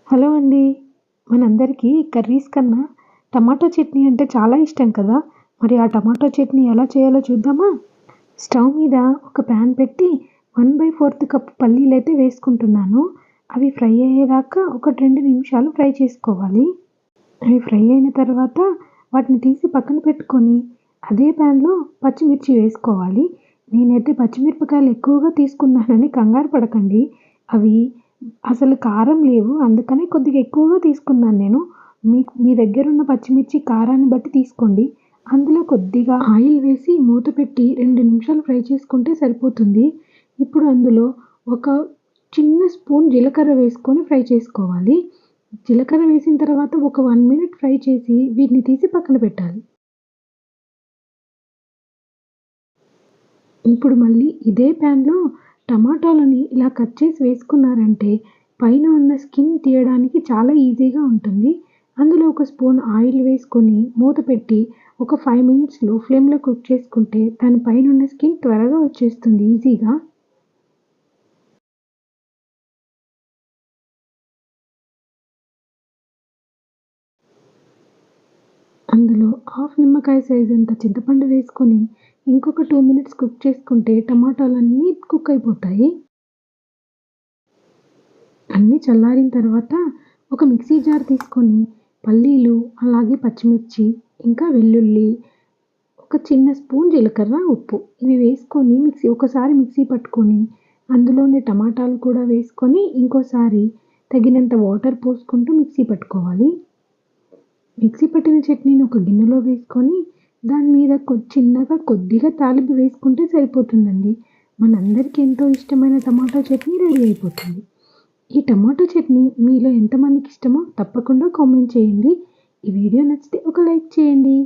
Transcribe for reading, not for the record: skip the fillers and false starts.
Hello అండి. మనందరికీ curries కన్నా టమాటో చట్నీ అంటే చాలా ఇష్టం కదా! మరి ఆ టమాటో చట్నీ ఎలా చేయాలో చూద్దామా? స్టవ్ మీద ఒక ప్యాన్ పెట్టి 1/4 కప్ పల్లీలైతే వేసుకుంటున్నాను. అవి ఫ్రై అయ్యేదాకా ఒక 2 నిమిషాలు ఫ్రై చేసుకోవాలి. అవి ఫ్రై అయిన తర్వాత వాటిని తీసి పక్కన పెట్టుకొని అదే ప్యాన్‌లో పచ్చిమిర్చి వేసుకోవాలి. నేనైతే పచ్చిమిరపకాయలు ఎక్కువగా తీసుకున్నానని కంగారు పడకండి. అవి అసలు కారం లేవు. అందుకని కొద్దిగా ఎక్కువగా తీసుకున్నాను నేను. మీ దగ్గరున్న పచ్చిమిర్చి కారాన్ని బట్టి తీసుకోండి. అందులో కొద్దిగా ఆయిల్ వేసి మూత పెట్టి 2 నిమిషాలు ఫ్రై చేసుకుంటే సరిపోతుంది. ఇప్పుడు అందులో ఒక చిన్న స్పూన్ జీలకర్ర వేసుకొని ఫ్రై చేసుకోవాలి. జీలకర్ర వేసిన తర్వాత ఒక 1 మినిట్ ఫ్రై చేసి వీటిని తీసి పక్కన పెట్టాలి. ఇప్పుడు మళ్ళీ ఇదే ప్యాన్‌లో టమాటాలని ఇలా కట్ చేసి వేసుకున్నారంటే పైన ఉన్న స్కిన్ తీయడానికి చాలా ఈజీగా ఉంటుంది. అందులో ఒక స్పూన్ ఆయిల్ వేసుకొని మూత పెట్టి ఒక 5 మినిట్స్ లో ఫ్లేమ్‌లో కుక్ చేసుకుంటే దాని పైనున్న స్కిన్ త్వరగా వచ్చేస్తుంది ఈజీగా. అందులో హాఫ్ నిమ్మకాయ సైజంత చింతపండు వేసుకొని ఇంకొక 2 మినిట్స్ కుక్ చేసుకుంటే టమాటాలన్నీ కుక్ అయిపోతాయి. అన్నీ చల్లారిన తర్వాత ఒక మిక్సీ జార్ తీసుకొని పల్లీలు, అలాగే పచ్చిమిర్చి, ఇంకా వెల్లుల్లి, ఒక చిన్న స్పూన్ జీలకర్ర, ఉప్పు ఇవి వేసుకొని ఒకసారి మిక్సీ పట్టుకొని అందులోనే టమాటాలు కూడా వేసుకొని ఇంకోసారి తగినంత వాటర్ పోసుకుంటూ మిక్సీ పట్టుకోవాలి. మిక్సీ పట్టిన చట్నీని ఒక గిన్నెలో వేసుకొని దాని మీద చిన్నగా కొద్దిగా తాలింపు వేసుకుంటే సరిపోతుందండి. మనందరికీ ఎంతో ఇష్టమైన టమాటో చట్నీ రెడీ అయిపోతుంది. ఈ టమాటో చట్నీ మీలో ఎంతమందికి ఇష్టమో తప్పకుండా కామెంట్ చేయండి. ఈ వీడియో నచ్చితే ఒక లైక్ చేయండి.